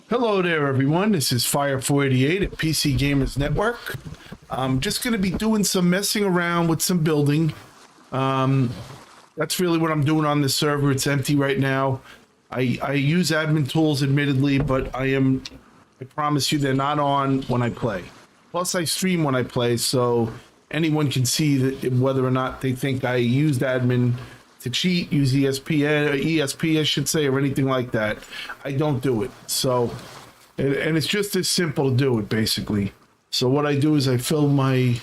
Hello there, everyone. This is Fire488 at PC Gamers Network. I'm just going to be doing some messing around with some building. That's really what I'm doing on this server. It's empty right now. I use admin tools, admittedly, but I promise you they're not on when I play. Plus, I stream when I play, so anyone can see that whether or not they think I used admin to cheat, use ESP, I should say, or anything like that. I don't do it. So, and it's just as simple to do it, basically. So what I do is I fill my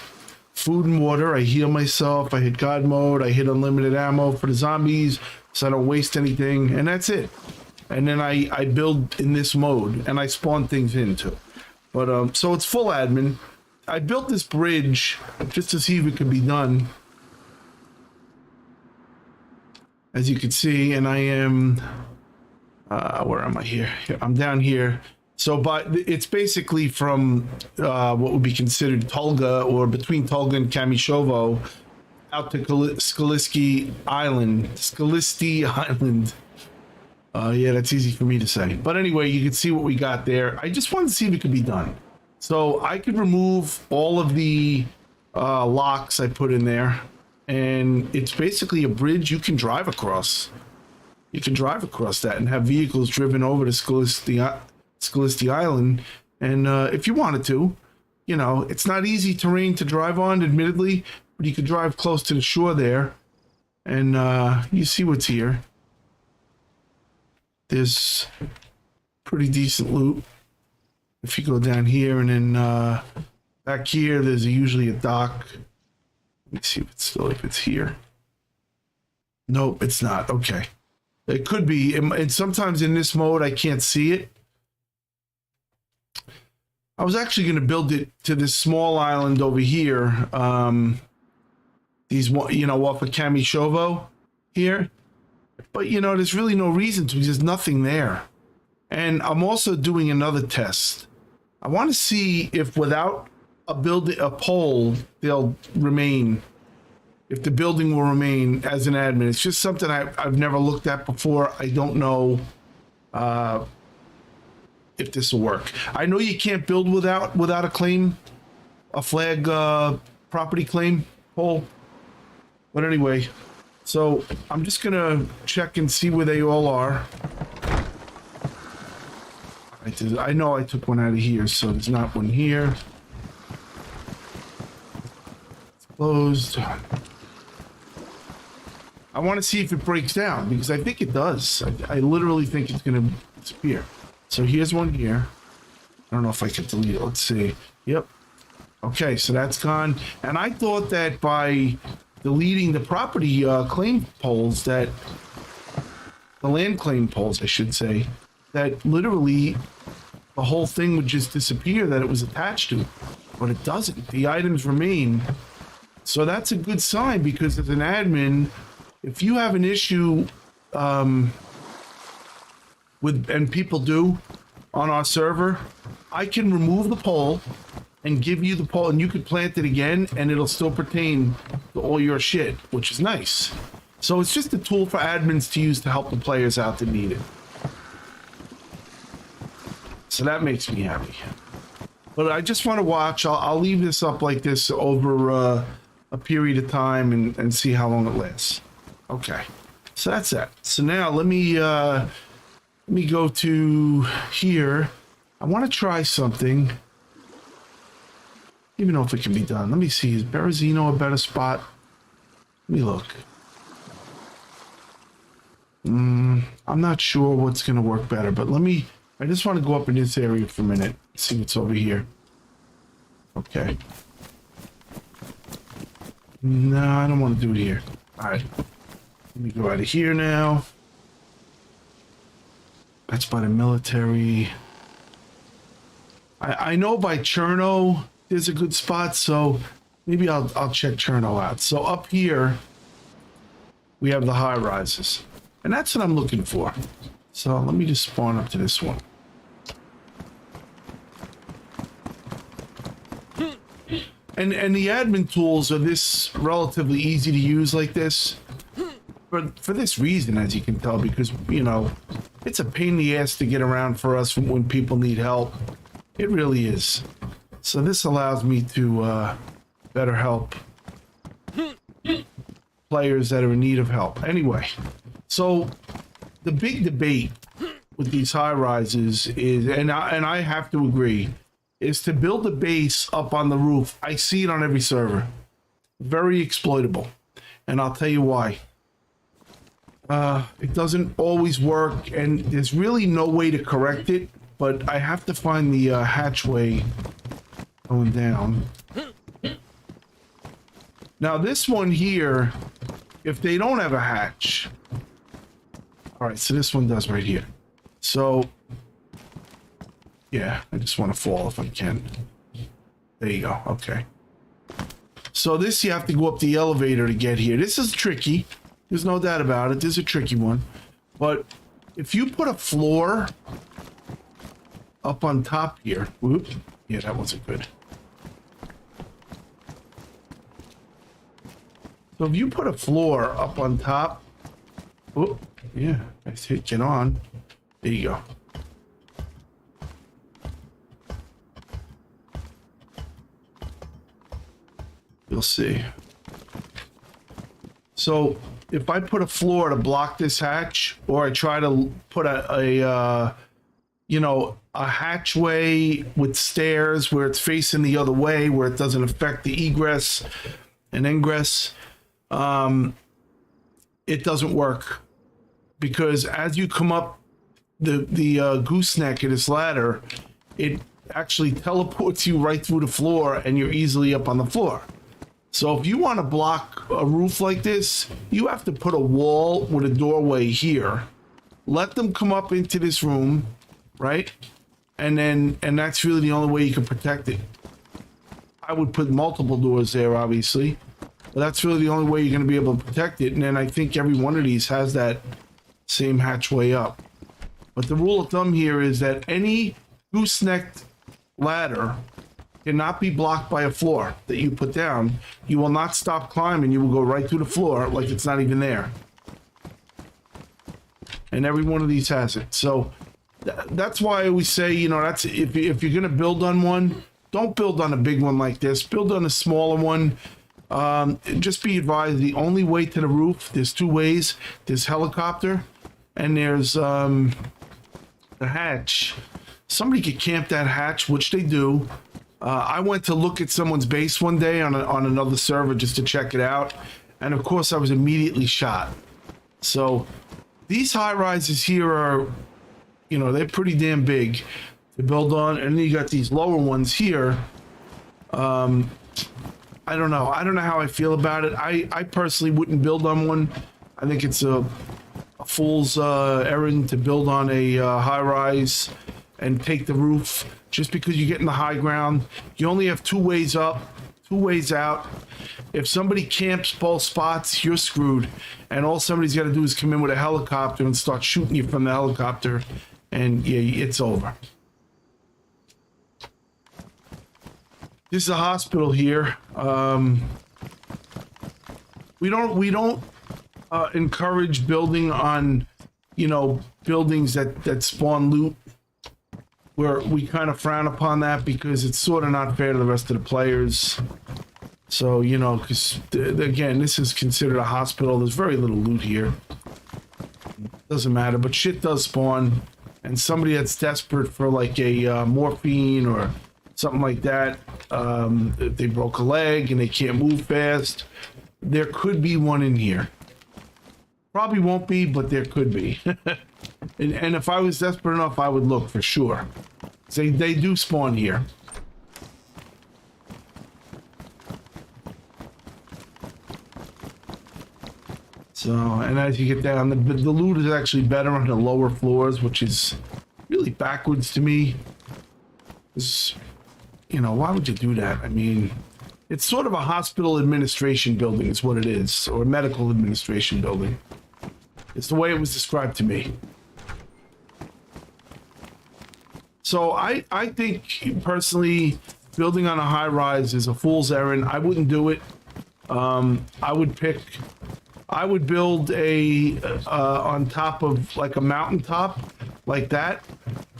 food and water, I heal myself, I hit God mode, I hit unlimited ammo for the zombies, so I don't waste anything, and that's it. And then I build in this mode, and I spawn things into. But, so it's full admin. I built this bridge just to see if it could be done. As you can see, and I am, where am I here? I'm down here. So, it's basically from what would be considered Tulga, or between Tulga and Kamishovo, out to Skalisti Island. Yeah, that's easy for me to say. But anyway, you can see what we got there. I just wanted to see if it could be done. So I could remove all of the locks I put in there. And it's basically a bridge you can drive across. You can drive across that and have vehicles driven over to Skalisti Island. And if you wanted to, you know, it's not easy terrain to drive on, admittedly, but you could drive close to the shore there. And you see what's here. There's pretty decent loot. If you go down here and then back here, there's usually a dock. Let me see if it's here. Nope, it's not. Okay. It could be. And sometimes in this mode, I can't see it. I was actually going to build it to this small island over here. These, you know, off of Kamishovo here. But, you know, there's really no reason to, because there's nothing there. And I'm also doing another test. I want to see if without a pole, they'll remain, if the building will remain as an admin. It's just something I've never looked at before. I don't know if this will work. I know you can't build without a claim, a flag property claim pole. But anyway, so I'm just gonna check and see where they all are. I know I took one out of here, so there's not one here. Closed. I want to see if it breaks down, because I think it does. I literally think it's going to disappear. So here's one here. I don't know if I can delete it. Let's see. Yep. Okay, so that's gone. And I thought that by deleting the property claim poles, that the land claim poles, I should say, that literally the whole thing would just disappear that it was attached to. But it doesn't. The items remain. So that's a good sign, because as an admin, if you have an issue with, and people do on our server, I can remove the pole and give you the pole, and you could plant it again, and it'll still pertain to all your shit, which is nice. So it's just a tool for admins to use to help the players out that need it. So that makes me happy. But I just want to watch. I'll leave this up like this over a period of time and see how long it lasts. Okay, so that's that. So now let me go to here. I want to try something. Even know if it can be done. Let me see. Is Berezino a better spot? Let me look. I'm not sure what's going to work better, but I just want to go up in this area for a minute. See what's over here. Okay. No, I don't want to do it here. All right. Let me go out of here now. That's by the military. I know by Cherno there's a good spot, so maybe I'll check Cherno out. So up here we have the high rises, and that's what I'm looking for. So let me just spawn up to this one. And the admin tools are this relatively easy to use like this. But for this reason, as you can tell, because, you know, it's a pain in the ass to get around for us when people need help. It really is. So this allows me to better help players that are in need of help. Anyway, so the big debate with these high rises is, and I have to agree, is to build a base up on the roof. I see it on every server. Very exploitable. And I'll tell you why. It doesn't always work, and there's really no way to correct it, but I have to find the hatchway going down. Now this one here, if they don't have a hatch, all right, so this one does right here. So yeah, I just want to fall if I can. There you go. Okay. So this, you have to go up the elevator to get here. This is tricky. There's no doubt about it. This is a tricky one. But if you put a floor up on top here, whoops, yeah, that wasn't good. So if you put a floor up on top, oh, yeah, nice hit, get on. There you go. You'll see. So if I put a floor to block this hatch, or I try to put you know, a hatchway with stairs where it's facing the other way, where it doesn't affect the egress and ingress, it doesn't work, because as you come up the gooseneck of this ladder, it actually teleports you right through the floor, and you're easily up on the floor. So if you want to block a roof like this, you have to put a wall with a doorway here. Let them come up into this room, right? And that's really the only way you can protect it. I would put multiple doors there, obviously, but that's really the only way you're going to be able to protect it. And then I think every one of these has that same hatchway up. But the rule of thumb here is that any goosenecked ladder cannot be blocked by a floor that you put down. You will not stop climbing. You will go right through the floor like it's not even there. And every one of these has it. So that's why I always say, you know, that's if you're going to build on one, don't build on a big one like this. Build on a smaller one. Just be advised, the only way to the roof, there's two ways. There's helicopter, and there's the hatch. Somebody could camp that hatch, which they do. I went to look at someone's base one day on another server just to check it out, and of course I was immediately shot. So these high rises here are, you know, they're pretty damn big to build on, and then you got these lower ones here. I don't know how I feel about it. I personally wouldn't build on one. I think it's a fool's errand to build on a high rise and take the roof. Just because you get in the high ground, you only have two ways up, two ways out. If somebody camps both spots, you're screwed. And all somebody's got to do is come in with a helicopter and start shooting you from the helicopter, and yeah, it's over. This is a hospital here. We don't encourage building on, you know, buildings that spawn loot. Where we kind of frown upon that because it's sort of not fair to the rest of the players. So, you know, because again, this is considered a hospital. There's very little loot here. Doesn't matter, but shit does spawn. And somebody that's desperate for like a morphine or something like that, if they broke a leg and they can't move fast, there could be one in here. Probably won't be, but there could be. And if I was desperate enough, I would look for sure. They do spawn here. So, and as you get down, the loot is actually better on the lower floors, which is really backwards to me. Because, you know, why would you do that? I mean, it's sort of a hospital administration building is what it is, or a medical administration building. It's the way it was described to me. So I think personally, building on a high rise is a fool's errand. I wouldn't do it. I would build a on top of like a mountaintop like that,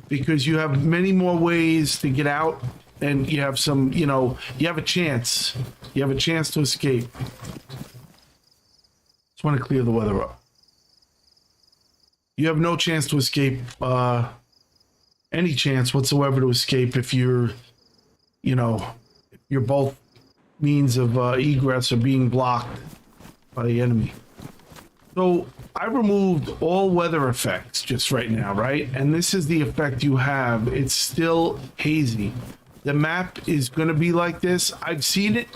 because you have many more ways to get out, and you have some, you know, you have a chance. You have a chance to escape. Just want to clear the weather up. You have no chance to escape, any chance whatsoever to escape if you're, you know, you're both means of egress are being blocked by the enemy. So I removed all weather effects just right now, right? And this is the effect you have. It's still hazy. The map is going to be like this. I've seen it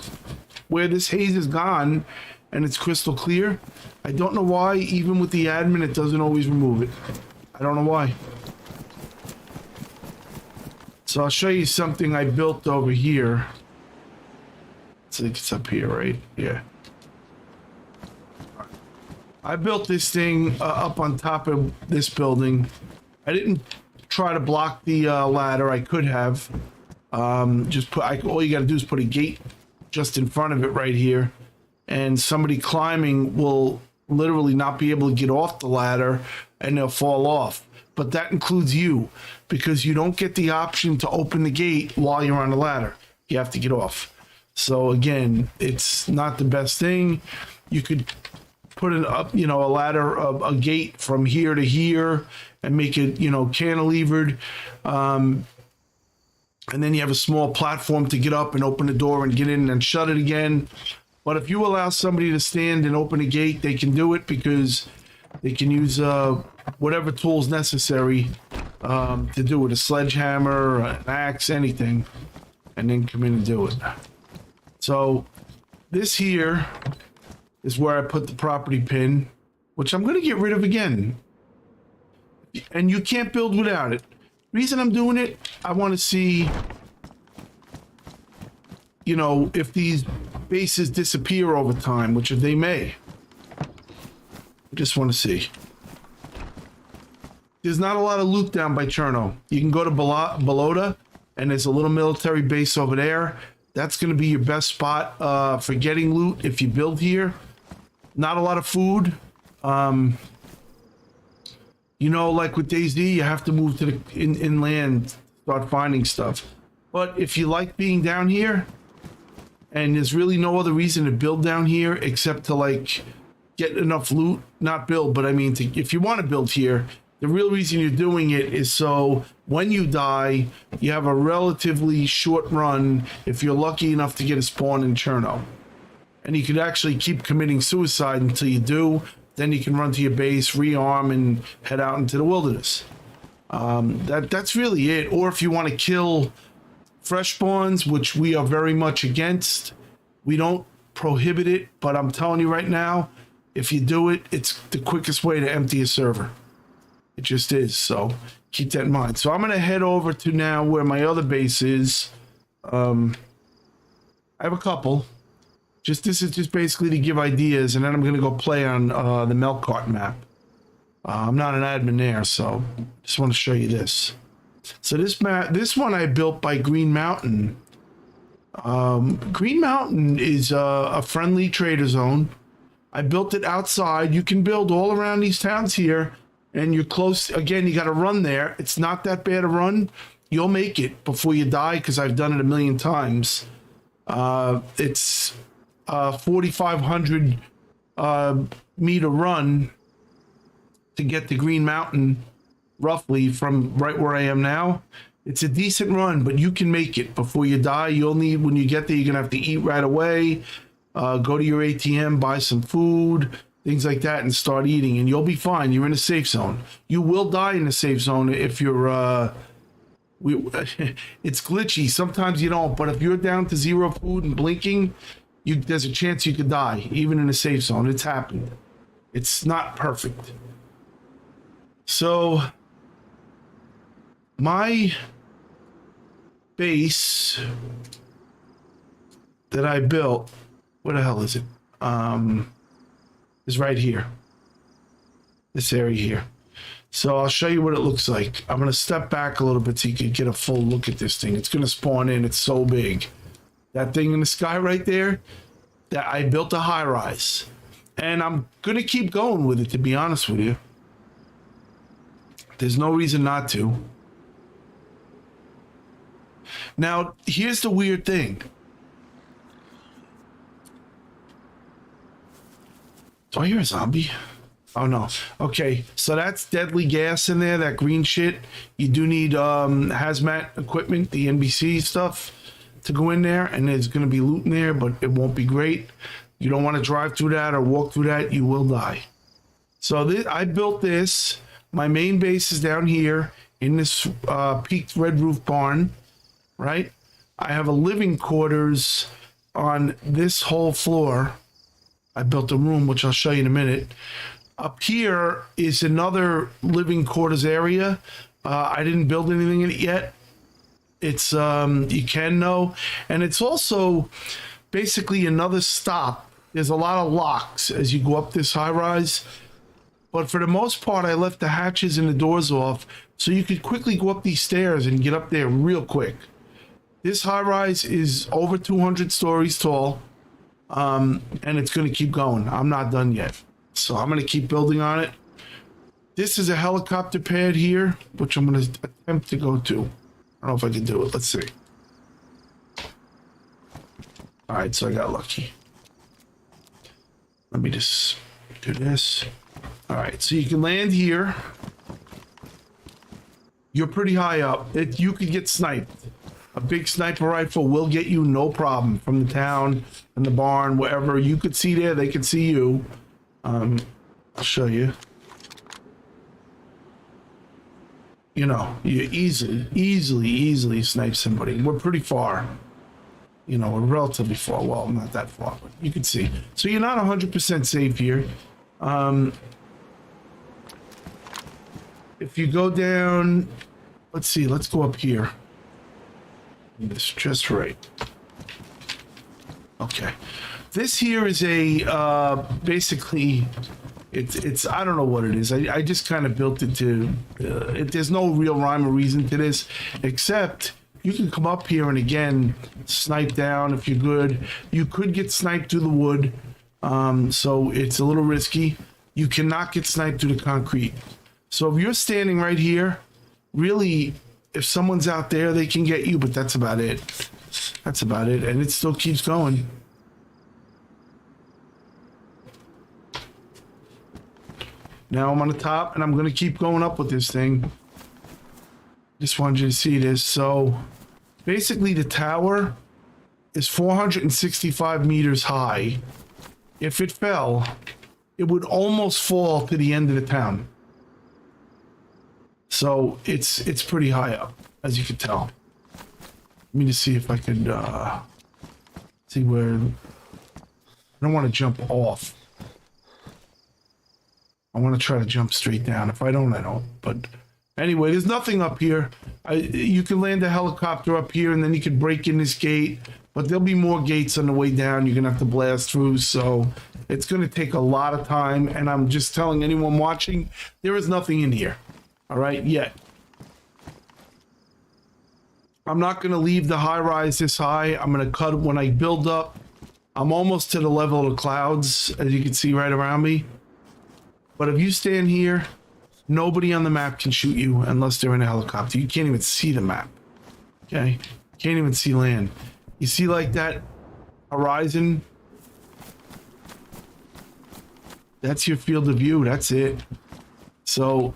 where this haze is gone and it's crystal clear. I don't know why, even with the admin, it doesn't always remove it. I don't know why. So I'll show you something I built over here. I think it's up here, right? Yeah. I built this thing up on top of this building. I didn't try to block the ladder. I could have. Just put. All you got to do is put a gate just in front of it right here, and somebody climbing will literally not be able to get off the ladder, and they'll fall off. But that includes you, because you don't get the option to open the gate while you're on the ladder. You have to get off. So again, it's not the best thing. You could put it up, you know, a ladder, a gate from here to here, and make it, you know, cantilevered. And then you have a small platform to get up and open the door and get in and shut it again. But if you allow somebody to stand and open a gate, they can do it, because they can use whatever tools necessary to do it, a sledgehammer, an axe, anything, and then come in and do it. So this here is where I put the property pin, which I'm going to get rid of again. And you can't build without it. Reason I'm doing it, I want to see, you know, if these bases disappear over time, which they may. I just want to see. There's not a lot of loot down by Cherno. You can go to Belota, and there's a little military base over there. That's going to be your best spot for getting loot if you build here. Not a lot of food. You know, like with DayZ, you have to move to the inland, start finding stuff. But if you like being down here, and there's really no other reason to build down here except to like get enough loot, not build, but I mean, if you want to build here, the real reason you're doing it is so when you die, you have a relatively short run if you're lucky enough to get a spawn in Cherno. And you could actually keep committing suicide until you do. Then you can run to your base, rearm, and head out into the wilderness. That's really it. Or if you want to kill fresh spawns, which we are very much against, we don't prohibit it, but I'm telling you right now, if you do it, it's the quickest way to empty a server. It just is. So keep that in mind. So I'm going to head over to now where my other base is. I have a couple. This is just basically to give ideas, and then I'm going to go play on the Melkart map. I'm not an admin there, so just want to show you this. So this one I built by Green Mountain. Green Mountain is a friendly trader zone. I built it outside. You can build all around these towns here, and you're close. Again, you got to run there. It's not that bad a run. You'll make it before you die, because I've done it a million times. It's 4,500 meter run to get to Green Mountain, roughly from right where I am now. It's a decent run, but you can make it before you die. You'll need, when you get there, you're gonna have to eat right away, go to your ATM, buy some food, things like that, and start eating, and you'll be fine. You're in a safe zone. You will die in a safe zone if you're it's glitchy. Sometimes you don't, but if you're down to 0 food and blinking, there's a chance you could die, even in a safe zone. It's happened. It's not perfect. So my base that I built, where the hell is it? Is right here. This area here. So I'll show you what it looks like. I'm going to step back a little bit so you can get a full look at this thing. It's going to spawn in. It's so big. That thing in the sky right there, that I built a high rise. And I'm going to keep going with it, to be honest with you. There's no reason not to. Now, here's the weird thing. Do I hear a zombie? Oh, no. Okay, so that's deadly gas in there, that green shit. You do need hazmat equipment, the NBC stuff, to go in there. And there's going to be loot in there, but it won't be great. You don't want to drive through that or walk through that. You will die. So I built this. My main base is down here in this peaked red roof barn, right? I have a living quarters on this whole floor. I built a room, which I'll show you in a minute. Up here is another living quarters area. I didn't build anything in it yet. It's, you can know. And it's also basically another stop. There's a lot of locks as you go up this high rise. But for the most part, I left the hatches and the doors off so you could quickly go up these stairs and get up there real quick. This high rise is over 200 stories tall, and it's going to keep going. I'm not done yet. So I'm going to keep building on it. This is a helicopter pad here, which I'm going to attempt to go to. I don't know if I can do it. Let's see. All right, so I got lucky. Let me just do this. All right, so you can land here. You're pretty high up. You could get sniped. A big sniper rifle will get you no problem from the town and the barn, wherever. You could see there, they could see you. I'll show you. You know, you easily snipe somebody. We're pretty far. You know, we're relatively far. Well, not that far, but you can see. So you're not 100% safe here. If you go down, let's see, let's go up here. This just right. Okay. This here is a, basically, it's I don't know what it is. I just kind of built it to, there's no real rhyme or reason to this, except you can come up here and again, snipe down if you're good. You could get sniped through the wood, so it's a little risky. You cannot get sniped through the concrete. So if you're standing right here, really, if someone's out there, they can get you, but that's about it. That's about it, and it still keeps going. Now I'm on the top, and I'm going to keep going up with this thing. Just wanted you to see this. So basically the tower is 465 meters high. If it fell, it would almost fall to the end of the town. So it's pretty high up, as you can tell. Let me just see if I could see where. I don't want to jump off. I want to try to jump straight down. If I don't, I don't. But anyway, there's nothing up here. You can land a helicopter up here, and then you can break in this gate. But there'll be more gates on the way down. You're going to have to blast through. So it's going to take a lot of time. And I'm just telling anyone watching, there is nothing in here. All right, yet. I'm not going to leave the high rise this high. I'm going to cut when I build up. I'm almost to the level of the clouds, as you can see right around me. But if you stand here, nobody on the map can shoot you unless they're in a helicopter. You can't even see the map. Okay? Can't even see land. You see like that horizon? That's your field of view. That's it. So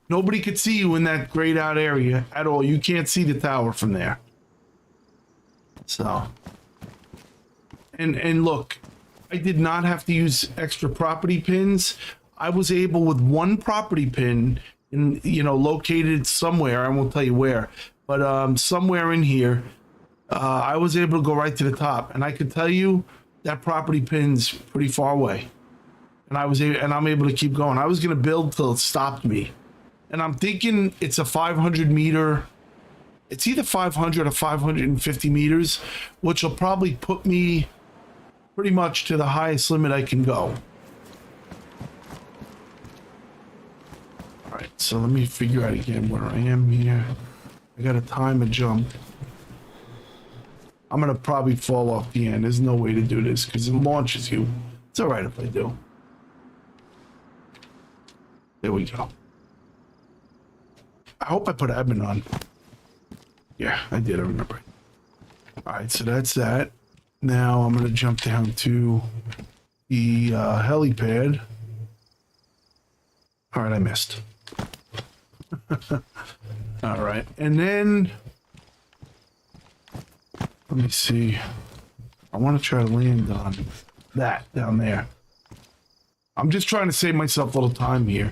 nobody could see you in that grayed out area at all. You can't see the tower from there. So, and look, I did not have to use extra property pins. I was able with one property pin, located somewhere. I won't tell you where, but somewhere in here, I was able to go right to the top, and I could tell you that property pin's pretty far away. And I'm able to keep going. I was gonna build till it stopped me, and I'm thinking it's a 500 meter. It's either 500 or 550 meters, which will probably put me pretty much to the highest limit I can go. So let me figure out again where I am here. I gotta time a jump. I'm gonna probably fall off the end. There's no way to do this because it launches you. It's all right if I do. There we go. I hope I put admin on. Yeah, I did. I remember. All right, so that's that. Now I'm gonna jump down to the helipad. All right, I missed. All right, and then let me see. I want to try to land on that down there. I'm just trying to save myself a little time here.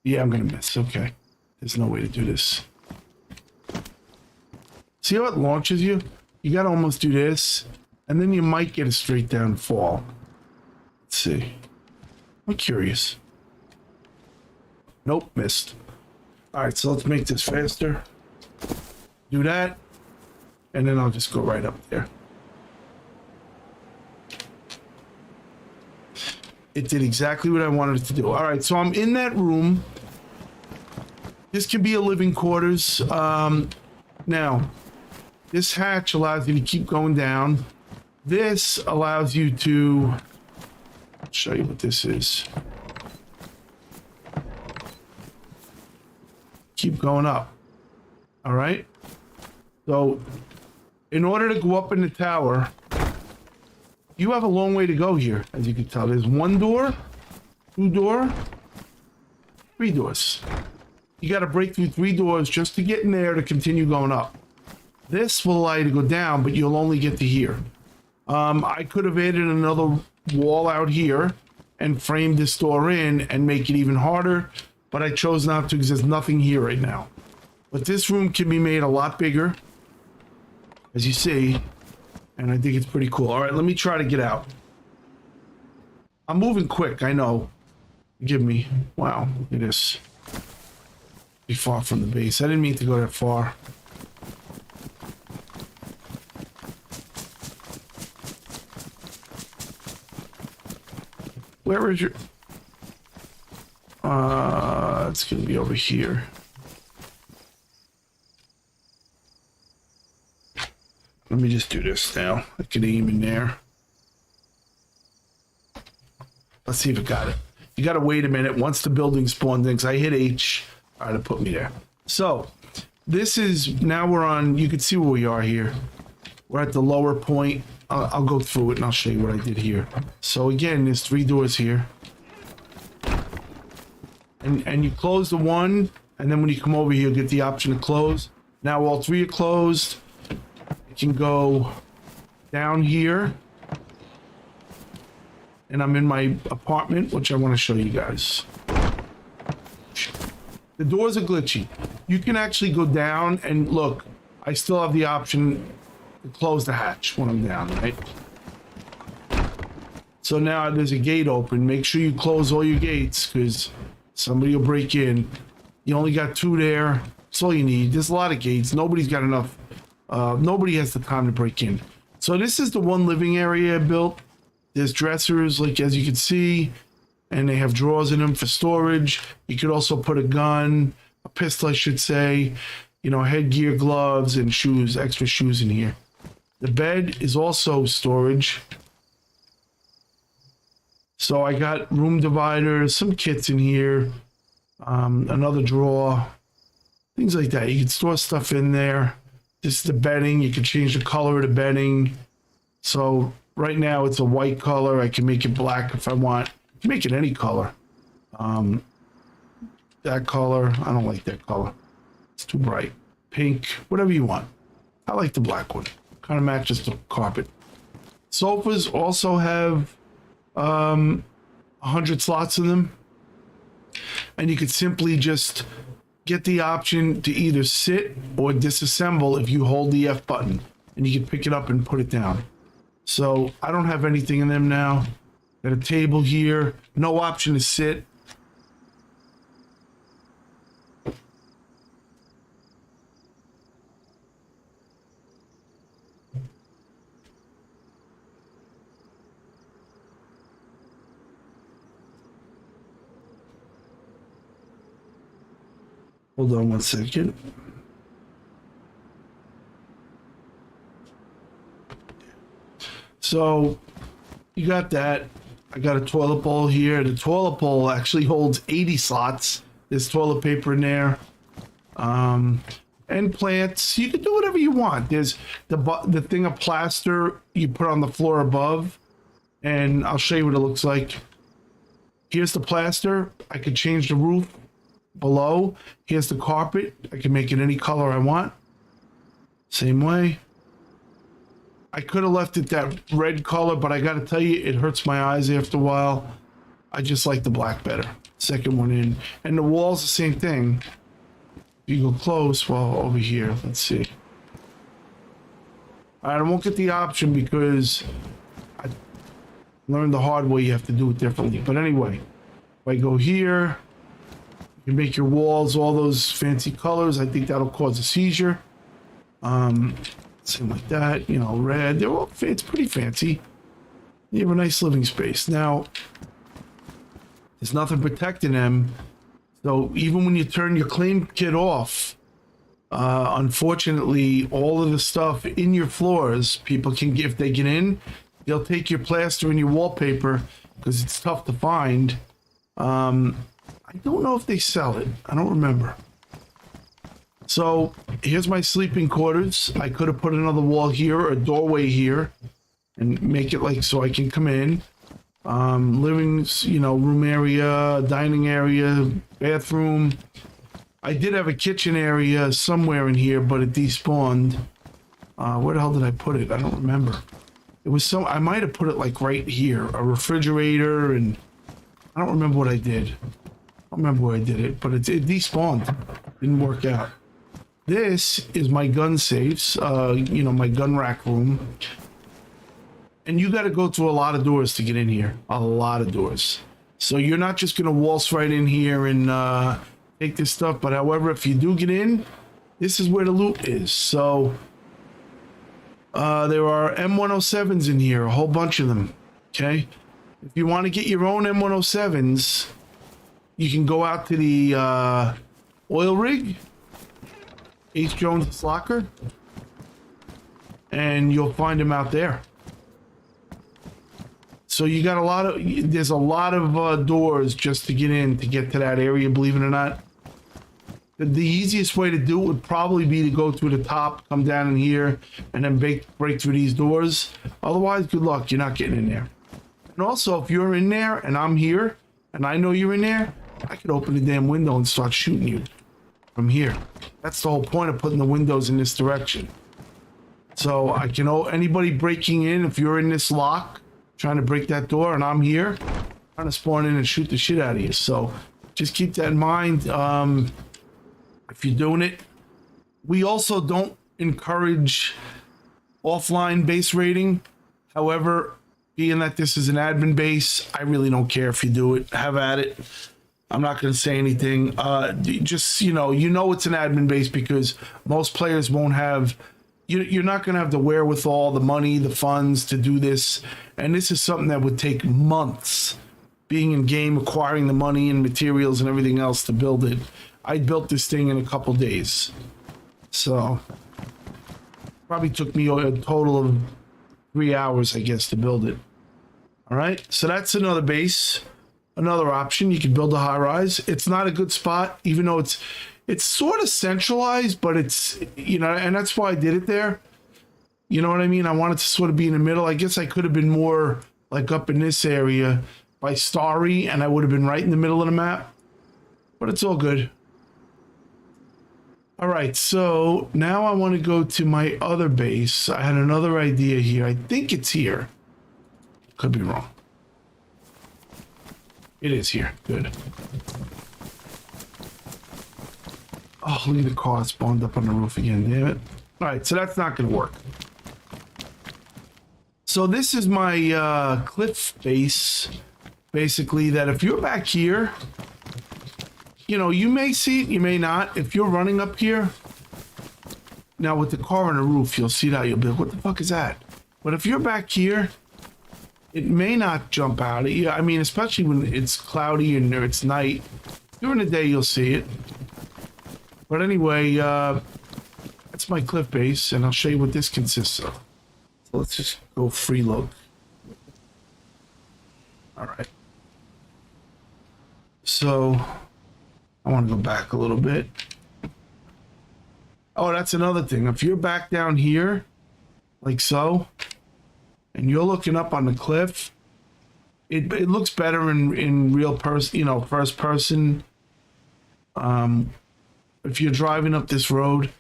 Yeah, I'm gonna miss. Okay, there's no way to do this. See how it launches you? You gotta almost do this, and then you might get a straight down fall. Let's see. I'm curious. Nope, missed. All right, so let's make this faster. Do that, and then I'll just go right up there. It did exactly what I wanted it to do. All right, so I'm in that room. This can be a living quarters. Now, this hatch allows you to keep going down. This allows you to... I'll show you what this is. Keep going up. All right? So, in order to go up in the tower, you have a long way to go here, as you can tell. There's one door, two door, three doors. You got to break through three doors just to get in there to continue going up. This will allow you to go down, but you'll only get to here. I could have added another wall out here and framed this door in and make it even harder, but I chose not to because there's nothing here right now. But this room can be made a lot bigger, as you see, and I think it's pretty cool. All right, let me try to get out. I'm moving quick, I know. Give me, wow, look at this. Be far from the base. I didn't mean to go that far. Where is your... it's gonna be over here. Let me just do this now. I can aim in there. Let's see if it got it. You gotta wait a minute once the building spawns in, because I hit H. All right, it put me there. So, this is... Now we're on... You can see where we are here. We're at the lower point. I'll go through it and I'll show you what I did here. So again, there's three doors here. And you close the one, and then when you come over here, you'll get the option to close. Now all three are closed. You can go down here. And I'm in my apartment, which I want to show you guys. The doors are glitchy. You can actually go down and look, I still have the option to close the hatch when I'm down, right? So now there's a gate open. Make sure you close all your gates because somebody will break in. You only got two there. That's all you need. There's a lot of gates. Nobody's got enough. Nobody has the time to break in. So this is the one living area I built. There's dressers, like as you can see, and they have drawers in them for storage. You could also put a gun, a pistol, I should say, you know, headgear, gloves, and shoes, extra shoes in here. The bed is also storage. So I got room dividers, some kits in here, another drawer, things like that. You can store stuff in there. This is the bedding. You can change the color of the bedding. So right now it's a white color. I can make it black if I want. I can make it any color. That color, I don't like that color. It's too bright. Pink, whatever you want. I like the black one. Kind of matches the carpet. Sofas also have 100 slots in them. And you could simply just get the option to either sit or disassemble if you hold the F button. And you can pick it up and put it down. So I don't have anything in them now. Got a table here. No option to sit. Hold on 1 second. So you got that. I got a toilet bowl here. The toilet bowl actually holds 80 slots. There's toilet paper in there. And plants. You can do whatever you want. There's the thing of plaster you put on the floor above. And I'll show you what it looks like. Here's the plaster. I could change the roof below. Here's the carpet. I can make it any color I want. Same way. I could have left it that red color, but I got to tell you, it hurts my eyes after a while. I just like the black better. Second one in. And the wall's the same thing. You go close, well, over here. Let's see. All right, I won't get the option because I learned the hard way. You have to do it differently. But anyway, if I go here, you can make your walls all those fancy colors. I think that'll cause a seizure. Something like that, you know, red. They're all, it's pretty fancy. You have a nice living space. Now, there's nothing protecting them. So even when you turn your claim kit off, unfortunately, all of the stuff in your floors, people can, if they get in, they'll take your plaster and your wallpaper because it's tough to find. I don't know if they sell it. I don't remember. So here's my sleeping quarters. I could have put another wall here or a doorway here and make it like so I can come in. Living, you know, room area, dining area, bathroom. I did have a kitchen area somewhere in here, but it despawned. Where the hell did I put it? I don't remember. It was I might have put it like right here, a refrigerator, and I don't remember what I did. I don't remember where I did it, but it despawned. Didn't work out. This is my gun safes, you know, my gun rack room. And you got to go through a lot of doors to get in here. A lot of doors. So you're not just going to waltz right in here and take this stuff. But however, if you do get in, this is where the loot is. So there are M107s in here, a whole bunch of them. Okay. If you want to get your own M107s, you can go out to the oil rig, H. Jones' locker, and you'll find them out there. So you got there's a lot of doors just to get in, to get to that area, believe it or not. The easiest way to do it would probably be to go through the top, come down in here, and then break through these doors. Otherwise, good luck, you're not getting in there. And also, if you're in there and I'm here, and I know you're in there, I could open the damn window and start shooting you from here. That's the whole point of putting the windows in this direction. So I can, anybody breaking in, if you're in this lock, trying to break that door and I'm here, trying to spawn in and shoot the shit out of you. So just keep that in mind if you're doing it. We also don't encourage offline base raiding. However, being that this is an admin base, I really don't care if you do it. Have at it. I'm not going to say anything. Just, you know it's an admin base because most players won't have... You're not going to have the wherewithal, the money, the funds to do this. And this is something that would take months being in game, acquiring the money and materials and everything else to build it. I built this thing in a couple days. So probably took me a total of 3 hours, I guess, to build it. All right. So that's another base, another option. You can build a high rise. It's not a good spot, even though it's sort of centralized, but it's, and that's why I did it there. You know what I mean? I wanted to sort of be in the middle. I guess I could have been more like up in this area by Starry, and I would have been right in the middle of the map, but it's all good. All right, so now I want to go to my other base. I had another idea here. I think it's here. Could be wrong. It is here. Good. Oh, look at the car spawned up on the roof again, damn it. All right, so that's not going to work. So this is my cliff base, basically, that if you're back here, you may see it, you may not. If you're running up here, now with the car on the roof, you'll see that. You'll be like, what the fuck is that? But if you're back here, it may not jump out at you. I mean, especially when it's cloudy and it's night. During the day, you'll see it. But anyway, that's my cliff base, and I'll show you what this consists of. So let's just go freeload. All right. So I want to go back a little bit. Oh, that's another thing. If you're back down here, like so, and you're looking up on the cliff, it looks better in real person, you know, first person. If you're driving up this road,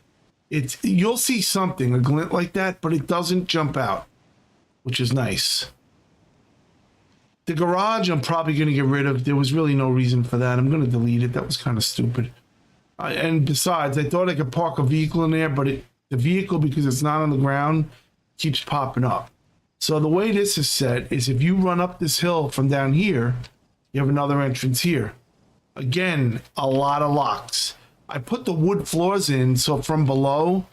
you'll see something, a glint like that, but it doesn't jump out, which is nice. The garage, I'm probably going to get rid of. There was really no reason for that. I'm going to delete it. That was kind of stupid. And besides, I thought I could park a vehicle in there, but the vehicle, because it's not on the ground, keeps popping up. So the way this is set is if you run up this hill from down here, you have another entrance here. Again, a lot of locks. I put the wood floors in, so from below,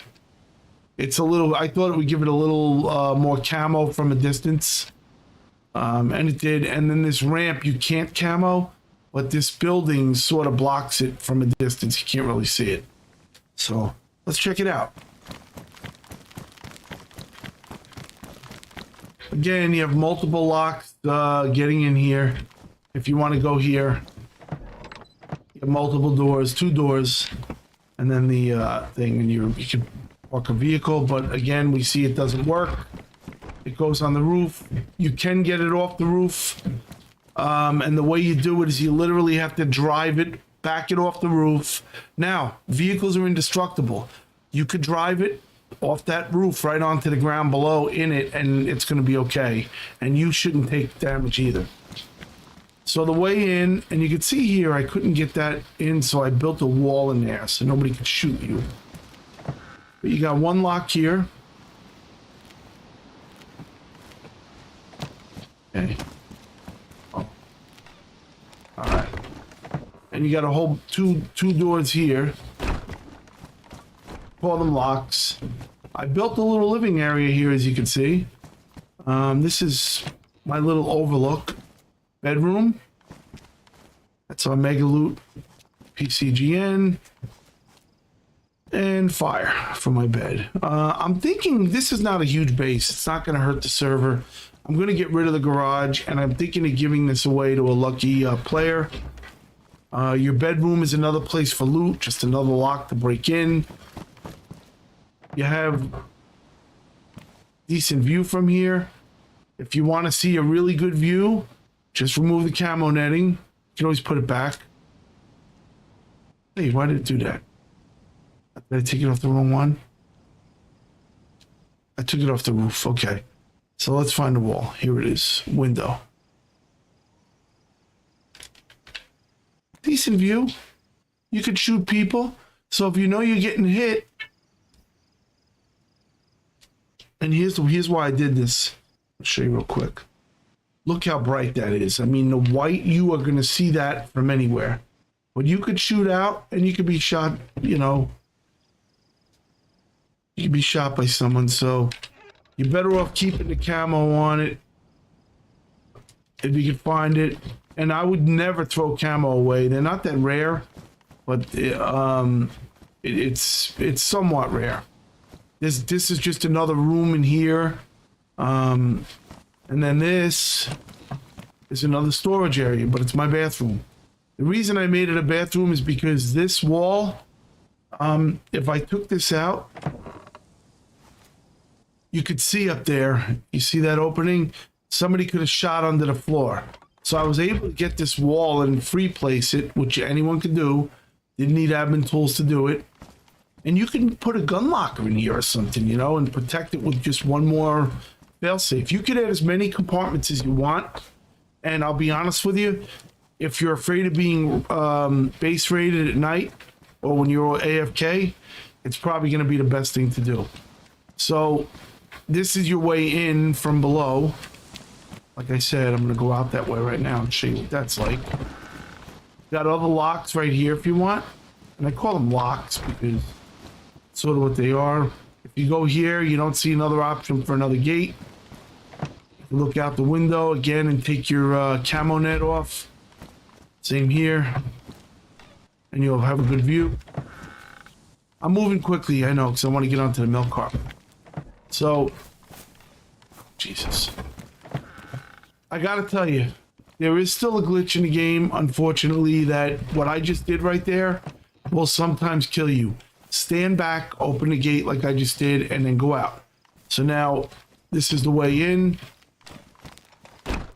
it's a little, I thought it would give it a little more camo from a distance. And it did. And then this ramp, you can't camo, but this building sort of blocks it from a distance. You can't really see it. So let's check it out. Again, you have multiple locks getting in here. If you want to go here, you have multiple doors, 2 doors, and then the thing, and you can park a vehicle. But again, we see it doesn't work. It goes on the roof. You can get it off the roof. And the way you do it is you literally have to drive it, back it off the roof. Now, vehicles are indestructible. You could drive it off that roof right onto the ground below in it, and it's going to be okay. And you shouldn't take damage either. So the way in, and you can see here, I couldn't get that in, so I built a wall in there so nobody could shoot you. But you got one lock here. Okay. Oh. All right. And you got a whole two doors here. Call them locks. I built a little living area here, as you can see. This is my little overlook bedroom. That's our Megaloot, PCGN, and fire for my bed. I'm thinking this is not a huge base. It's not going to hurt the server. I'm going to get rid of the garage, and I'm thinking of giving this away to a lucky player. Your bedroom is another place for loot, just another lock to break in. You have decent view from here. If you want to see a really good view, just remove the camo netting. You can always put it back. Hey, why did it do that? Did I take it off the wrong one? I took it off the roof. Okay. So let's find the wall. Here it is. Window. Decent view. You could shoot people. So if you know you're getting hit, and here's why I did this. I'll show you real quick. Look how bright that is. I mean, the white, you are going to see that from anywhere. But you could shoot out, and you could be shot, you know. You could be shot by someone, so you're better off keeping the camo on it if you can find it. And I would never throw camo away. They're not that rare, but it's somewhat rare. This is just another room in here. And then this is another storage area, but it's my bathroom. The reason I made it a bathroom is because this wall, if I took this out, you could see up there, you see that opening? Somebody could have shot under the floor. So I was able to get this wall and free place it, which anyone could do. Didn't need admin tools to do it. And you can put a gun locker in here or something, you know, and protect it with just one more failsafe. You could add as many compartments as you want. And I'll be honest with you, if you're afraid of being base raided at night or when you're AFK, it's probably going to be the best thing to do. So this is your way in from below. Like I said, I'm going to go out that way right now and show you what that's like. Got other locks right here if you want. And I call them locks because it's sort of what they are. If you go here, you don't see another option for another gate. You look out the window again and take your camo net off. Same here. And you'll have a good view. I'm moving quickly, I know, because I want to get onto the milk carpet. So, Jesus. I gotta tell you, there is still a glitch in the game, unfortunately, that what I just did right there will sometimes kill you. Stand back, open the gate like I just did, and then go out. So now, this is the way in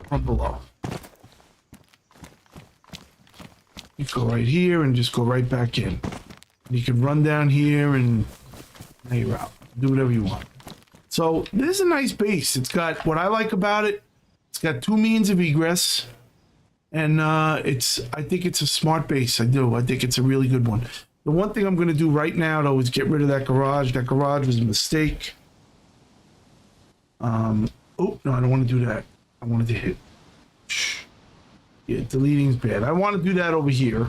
from below. You go right here and just go right back in. You can run down here and now you're out. Do whatever you want. So this is a nice base. It's got, what I like about it, it's got 2 means of egress. And I think it's a smart base. I do. I think it's a really good one. The one thing I'm going to do right now, though, is get rid of that garage. That garage was a mistake. Oh, no, I don't want to do that. I wanted to hit. Shh. Yeah, deleting is bad. I want to do that over here.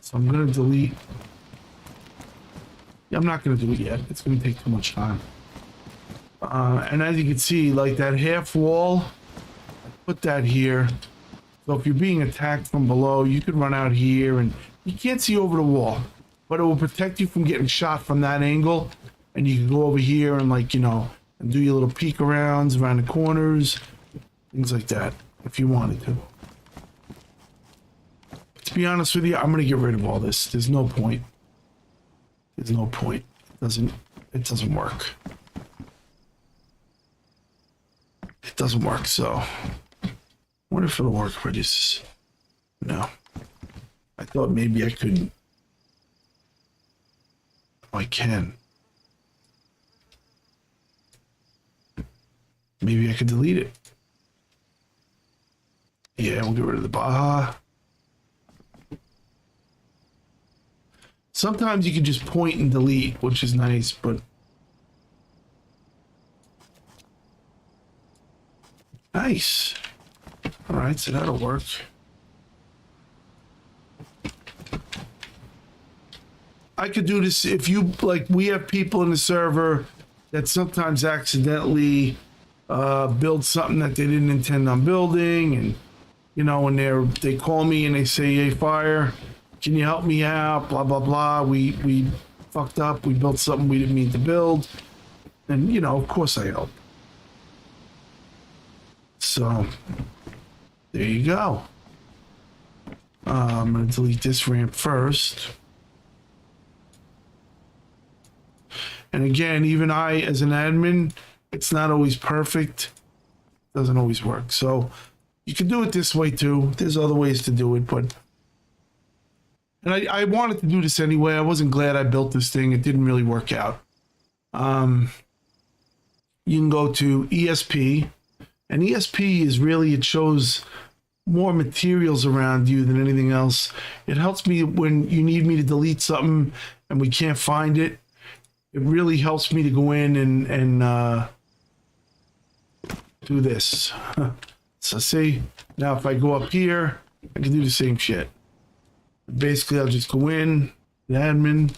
So I'm going to delete. Yeah, I'm not going to do it yet. It's going to take too much time. And as you can see, like that half wall, I put that here. So if you're being attacked from below, you could run out here and you can't see over the wall, but it will protect you from getting shot from that angle. And you can go over here and, like, you know, and do your little peek arounds around the corners, things like that, if you wanted to. To be honest with you, I'm going to get rid of all this. There's no point. There's no point. It doesn't work. It doesn't work, so I wonder if it'll work for this. No. I thought maybe I could. Oh, I can. Maybe I could delete it. Yeah, we'll get rid of the Baja. Sometimes you can just point and delete, which is nice, but nice. All right, so that'll work. I could do this if you, like, we have people in the server that sometimes accidentally build something that they didn't intend on building, and you know, when they call me and they say, "Hey, Fire, can you help me out? Blah blah blah. We fucked up. We built something we didn't mean to build," and you know, of course I help. So there you go. I'm gonna delete this ramp first. And again, even I, as an admin, it's not always perfect. It doesn't always work. So you can do it this way too. There's other ways to do it, but and I wanted to do this anyway. I wasn't glad I built this thing. It didn't really work out. You can go to ESP, and ESP is really, it shows more materials around you than anything else. It helps me when you need me to delete something and we can't find it. It really helps me to go in and do this. So see, now if I go up here, I can do the same shit. Basically, I'll just go in, the admin,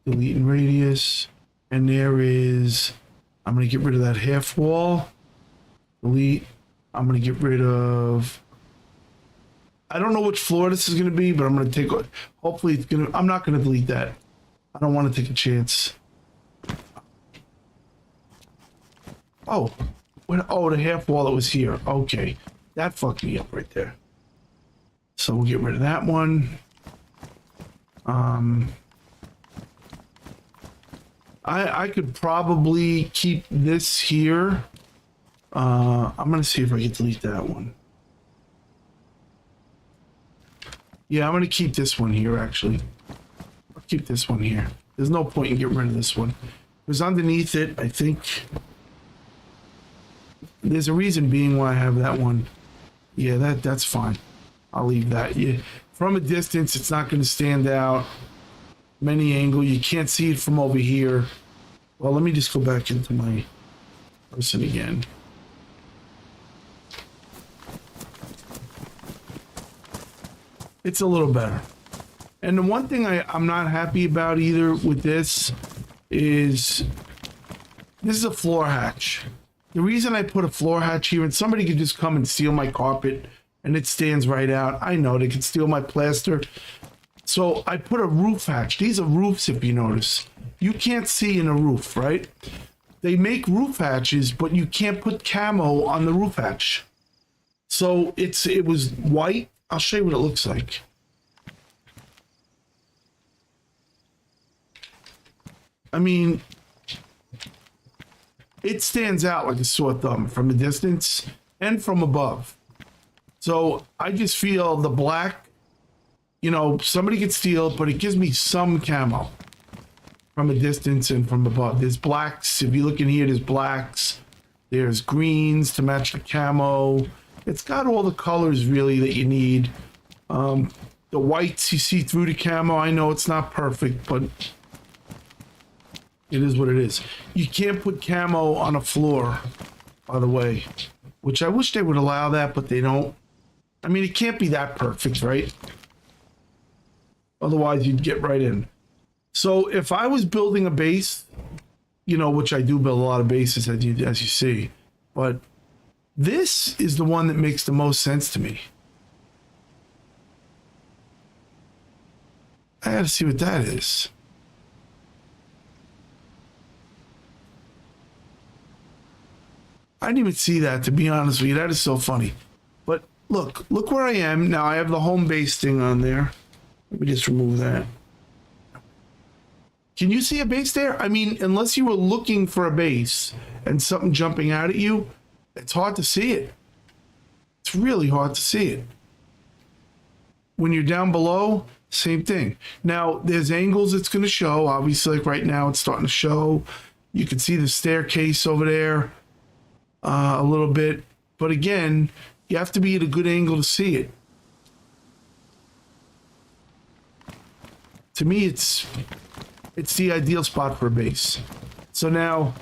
delete in radius, and there is, I'm going to get rid of that half wall, delete, I'm going to get rid of, I don't know which floor this is going to be, but I'm going to take, hopefully it's going to, I'm not going to delete that. I don't want to take a chance. Oh, oh, the half wall that was here. Okay, that fucked me up right there. So we'll get rid of that one. I could probably keep this here. I'm gonna see if I can delete that one. Yeah, I'm gonna keep this one here actually. I'll keep this one here. There's no point in getting rid of this one. Because underneath it, I think there's a reason being why I have that one. Yeah, that's fine. I'll leave that. Yeah, from a distance, it's not going to stand out. Many angle, you can't see it from over here. Well, let me just go back into my person again. It's a little better. And the one thing I'm not happy about either with this is a floor hatch. The reason I put a floor hatch here, and somebody could just come and steal my carpet and it stands right out. I know they could steal my plaster. So I put a roof hatch. These are roofs, if you notice. You can't see in a roof, right? They make roof hatches, but you can't put camo on the roof hatch. So it was white. I'll show you what it looks like. I mean, it stands out like a sore thumb from a distance and from above. So I just feel the black, you know, somebody could steal it, but it gives me some camo from a distance and from above. There's blacks. If you look in here, there's blacks. There's greens to match the camo. It's got all the colors really that you need. The whites you see through the camo. I know it's not perfect, but it is what it is. You can't put camo on a floor, by the way, which I wish they would allow that, but they don't. I mean, it can't be that perfect, right? Otherwise, you'd get right in. So if I was building a base, you know, which I do build a lot of bases, as you see, but this is the one that makes the most sense to me. I gotta see what that is. I didn't even see that, to be honest with you. That is so funny. But look where I am. Now I have the home base thing on there. Let me just remove that. Can you see a base there? I mean, unless you were looking for a base and something jumping out at you, it's hard to see it. It's really hard to see it. When you're down below, same thing. Now, there's angles it's going to show. Obviously, like right now, it's starting to show. You can see the staircase over there a little bit. But again, you have to be at a good angle to see it. To me, it's the ideal spot for a base. So now,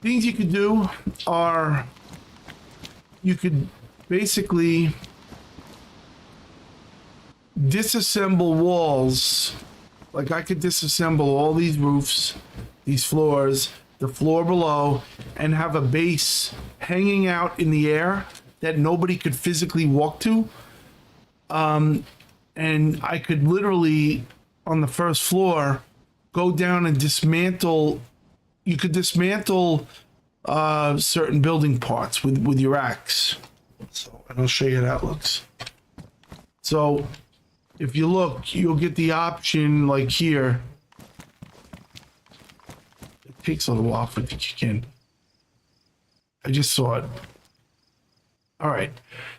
things you could do are, you could basically disassemble walls. Like I could disassemble all these roofs, these floors, the floor below, and have a base hanging out in the air that nobody could physically walk to. And I could literally, on the first floor, go down and dismantle. You could dismantle certain building parts with your axe. So, and I'll show you how that looks. So if you look, you'll get the option like here. It takes a little while for it to kick in. I just saw it. All right.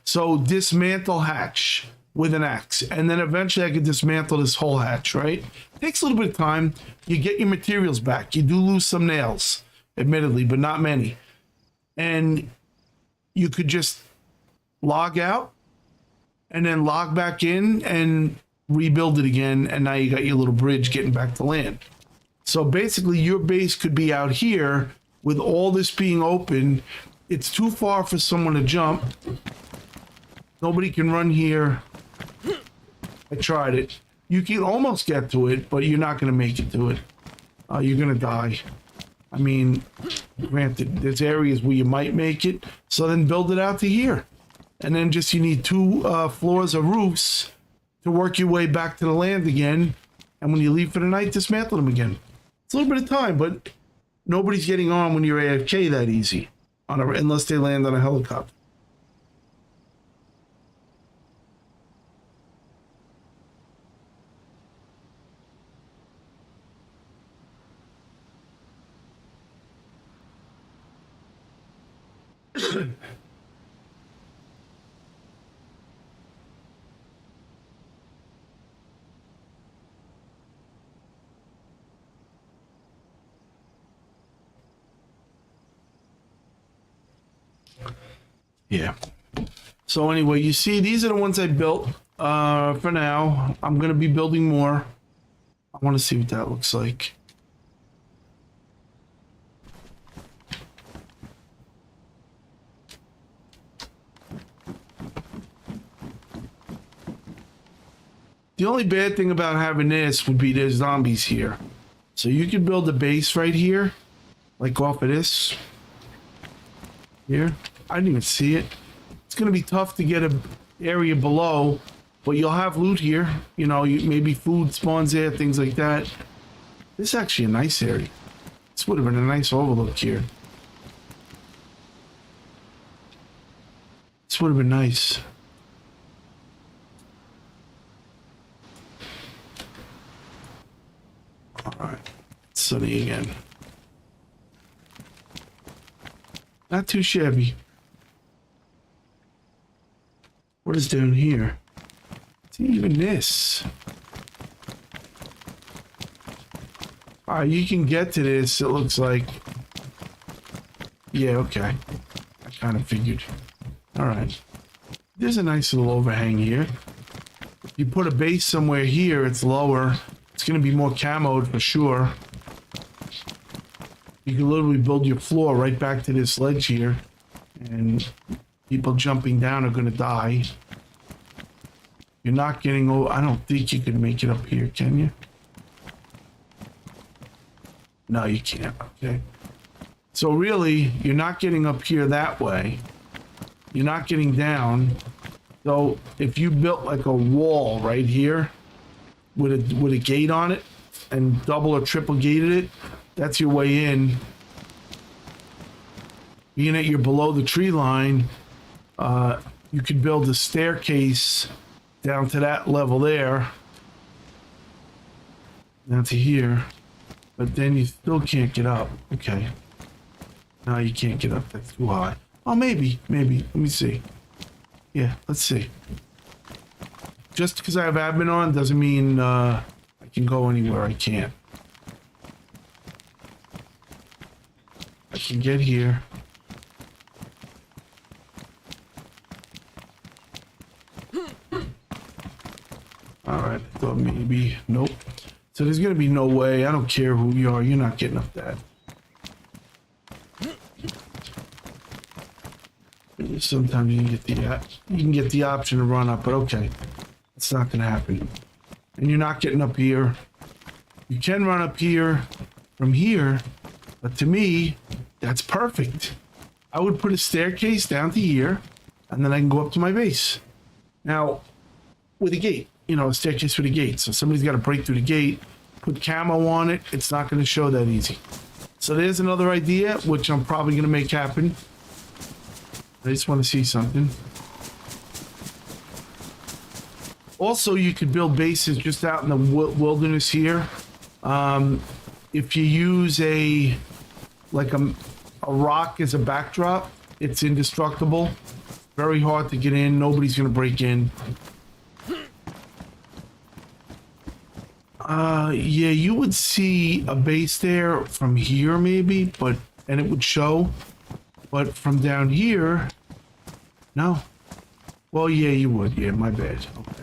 So dismantle hatch with an axe, and then eventually I could dismantle this whole hatch, right? Takes a little bit of time. You get your materials back. You do lose some nails, admittedly, but not many. And you could just log out and then log back in and rebuild it again, and now you got your little bridge getting back to land. So basically your base could be out here with all this being open. It's too far for someone to jump. Nobody can run here. I tried it. You can almost get to it, but you're not going to make it to it. You're going to die. I mean, granted, there's areas where you might make it, so then build it out to here. And then just you need 2 floors of roofs to work your way back to the land again. And when you leave for the night, dismantle them again. It's a little bit of time, but nobody's getting on when you're AFK that easy, unless they land on a helicopter. Yeah. So anyway, you see, these are the ones I built for now. I'm going to be building more. I want to see what that looks like. The only bad thing about having this would be there's zombies here. So you could build a base right here, like off of this. Here. I didn't even see it. It's going to be tough to get an area below but you'll have loot here. You know, maybe food spawns there, things like that. This is actually a nice area. This would have been a nice overlook here. This would have been nice. All right, it's sunny again. Not too shabby. What is down here? It's even this. Alright, you can get to this, it looks like. Yeah, okay. I kind of figured. Alright. There's a nice little overhang here. If you put a base somewhere here, it's lower. It's going to be more camoed for sure. You can literally build your floor right back to this ledge here. And people jumping down are going to die. You're not getting over. I don't think you can make it up here, can you? No, you can't. Okay. So really, you're not getting up here that way. You're not getting down. So if you built like a wall right here with a gate on it and double or triple gated it, that's your way in. Being that you're below the tree line, you could build a staircase down to that level there, down to here, but then you still can't get up. Okay. No, you can't get up. That's too high. Oh, maybe. Let me see. Yeah, let's see. Just because I have admin on doesn't mean I can go anywhere I can't. I can get here. Alright, I thought maybe. Nope. So there's gonna be no way. I don't care who you are. You're not getting up that. Sometimes you can get the option to run up, but okay. It's not gonna happen. And you're not getting up here. You can run up here from here, but to me, that's perfect. I would put a staircase down to here, and then I can go up to my base. Now, with a gate, you know, a staircase with a gate. So somebody's got to break through the gate, put camo on it. It's not going to show that easy. So there's another idea, which I'm probably going to make happen. I just want to see something. Also, you could build bases just out in the wilderness here. If you use a rock as a backdrop, it's indestructible. Very hard to get in. Nobody's going to break in. Yeah, you would see a base there from here maybe, and it would show. But from down here, no. Well, yeah, you would. Yeah, my bad. Okay.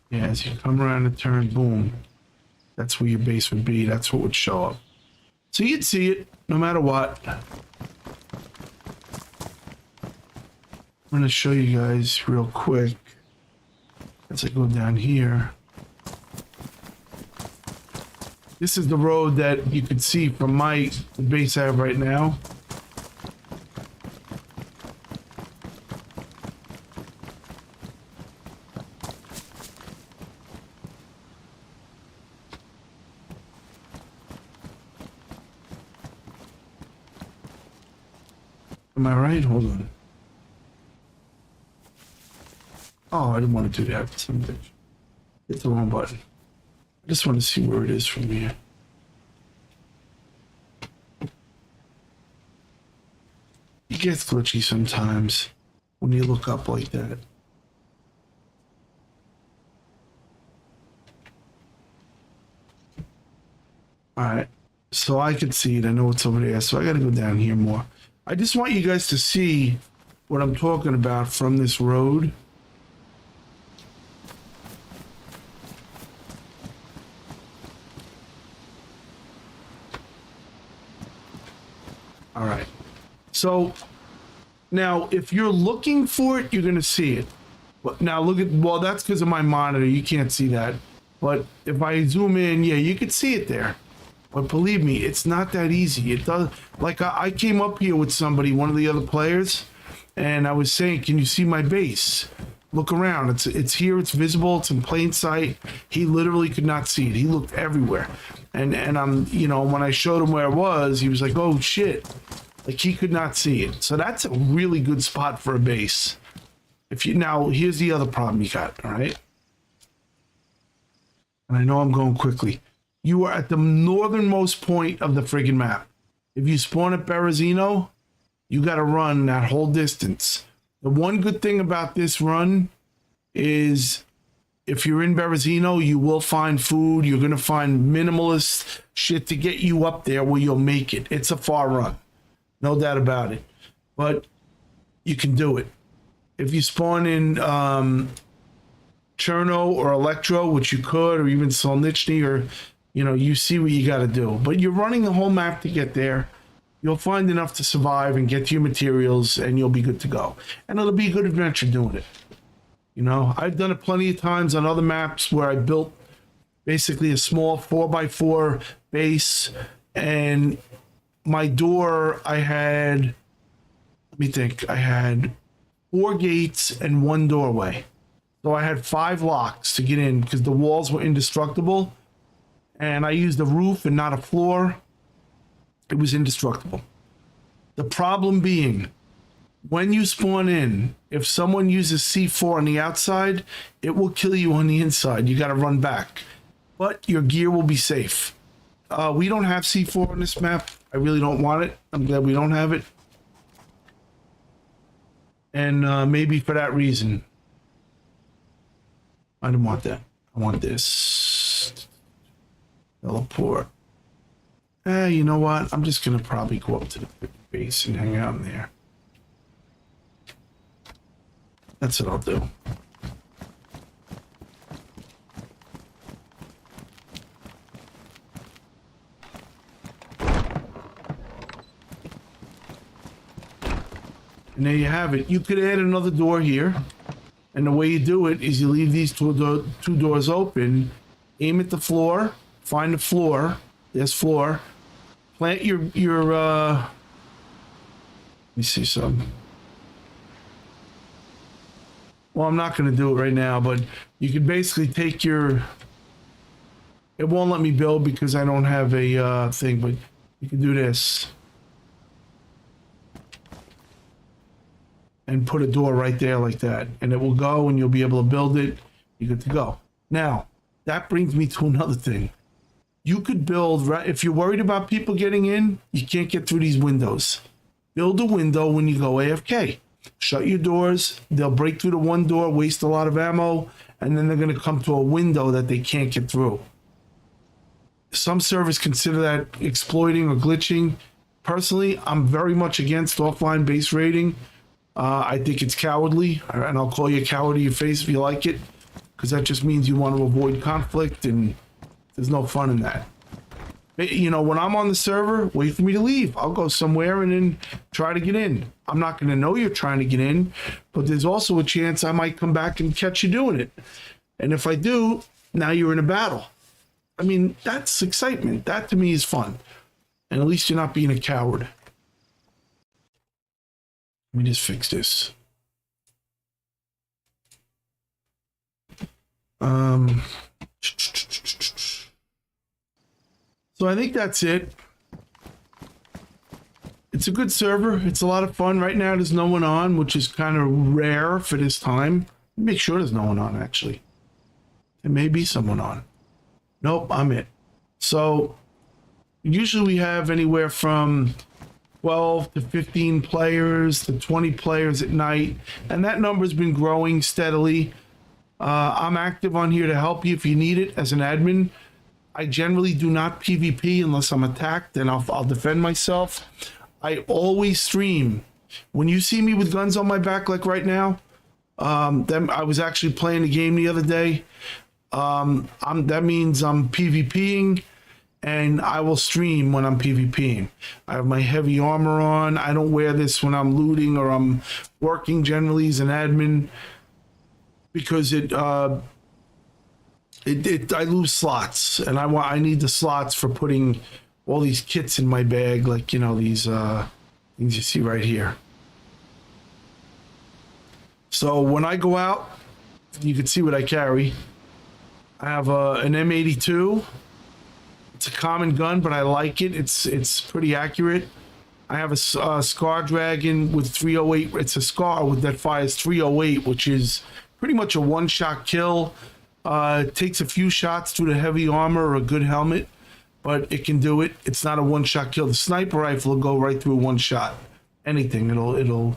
Yeah, as you come around the turn, boom. That's where your base would be. That's what would show up. So you'd see it no matter what. I'm going to show you guys real quick as I go down here. This is the road that you could see from the base I have right now. Am I right? Hold on. Oh, I didn't want to do that. Hit the wrong button. I just want to see where it is from here. It gets glitchy sometimes when you look up like that. Alright, so I can see it. I know it's over there, so I gotta go down here more. I just want you guys to see what I'm talking about from this road. All right. So now if you're looking for it, you're going to see it. But now look at, well, that's because of my monitor. You can't see that. But if I zoom in, yeah, you can see it there. But believe me, it's not that easy. It does. Like I came up here with somebody, one of the other players, and I was saying, "Can you see my base? Look around. It's here. It's visible. It's in plain sight." He literally could not see it. He looked everywhere, and I'm, you know, when I showed him where it was, he was like, "Oh shit!" Like he could not see it. So that's a really good spot for a base. If you now, here's the other problem you got. All right, and I know I'm going quickly. You are at the northernmost point of the friggin' map. If you spawn at Berezino, you got to run that whole distance. The one good thing about this run is if you're in Berezino, you will find food. You're going to find minimalist shit to get you up there where you'll make it. It's a far run. No doubt about it. But you can do it. If you spawn in Cherno or Electro, which you could, or even Solnichny, or, you know, you see what you got to do. But you're running the whole map to get there. You'll find enough to survive and get your materials, and you'll be good to go. And it'll be a good adventure doing it. You know, I've done it plenty of times on other maps where I built basically a small 4x4 base, and my door, I had, let me think, I had 4 gates and 1 doorway. So I had 5 locks to get in because the walls were indestructible, and I used a roof and not a floor. It was indestructible. The problem being, when you spawn in, if someone uses C4 on the outside, it will kill you on the inside. You got to run back, but your gear will be safe. We don't have C4 on this map. I really don't want it. I'm glad we don't have it. And maybe for that reason, I don't want that. I want this. Teleport. You know what? I'm just gonna probably go up to the base and hang out in there. That's what I'll do. And there you have it. You could add another door here. And the way you do it is you leave these two doors open, aim at the floor, find the floor. There's floor. Plant your let me see some. Well, I'm not going to do it right now, but you can basically take your, it won't let me build because I don't have a thing, but you can do this and put a door right there like that, and it will go and you'll be able to build it. You're good to go. Now, that brings me to another thing. You could build, if you're worried about people getting in, you can't get through these windows. Build a window when you go AFK. Shut your doors. They'll break through the one door, waste a lot of ammo, and then they're going to come to a window that they can't get through. Some servers consider that exploiting or glitching. Personally, I'm very much against offline base raiding. I think it's cowardly, and I'll call you a coward to your face if you like it, because that just means you want to avoid conflict, and there's no fun in that. You know, when I'm on the server, wait for me to leave. I'll go somewhere and then try to get in. I'm not going to know you're trying to get in, but there's also a chance I might come back and catch you doing it. And if I do, now you're in a battle. I mean, that's excitement. That to me is fun. And at least you're not being a coward. Let me just fix this. So I think that's it. It's a good server. It's a lot of fun. Right now there's no one on, which is kind of rare for this time. Make sure there's no one on, actually. There may be someone on. Nope, I'm it. So usually we have anywhere from 12 to 15 players to 20 players at night, and that number's been growing steadily. I'm active on here to help you if you need it as an admin. I generally do not PvP unless I'm attacked, and I'll defend myself. I always stream. When you see me with guns on my back like right now, then I was actually playing a game the other day. That means I'm PvPing, and I will stream when I'm PvPing. I have my heavy armor on. I don't wear this when I'm looting or I'm working generally as an admin, because it I lose slots, and I need the slots for putting all these kits in my bag, like, you know, these things you see right here. So when I go out, you can see what I carry. I have an M82. It's a common gun, but I like it. It's pretty accurate. I have a Scar Dragon with 308. It's a Scar with that fires 308, which is pretty much a one-shot kill. It takes a few shots through the heavy armor or a good helmet, but it can do it. It's not a one-shot kill. The sniper rifle will go right through one shot. Anything. It'll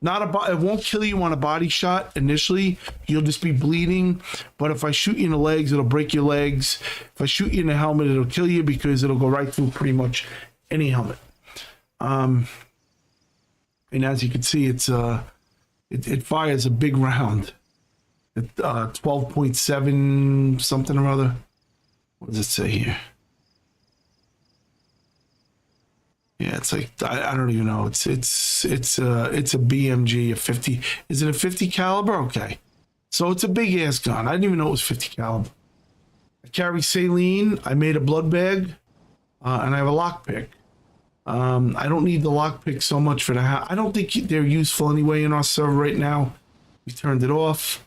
not it won't kill you on a body shot initially. You'll just be bleeding. But if I shoot you in the legs, it'll break your legs. If I shoot you in the helmet, it'll kill you because it'll go right through pretty much any helmet. And as you can see, it fires a big round. 12.7 something or other. What does it say here? Yeah, it's like I don't even know. It's a BMG, a 50. Is it a 50 caliber? Okay, so it's a big ass gun. I didn't even know it was 50 caliber. I carry saline. I made a blood bag, and I have a lockpick. I don't need the lockpick so much for the house. I don't think they're useful anyway in our server right now. We turned it off.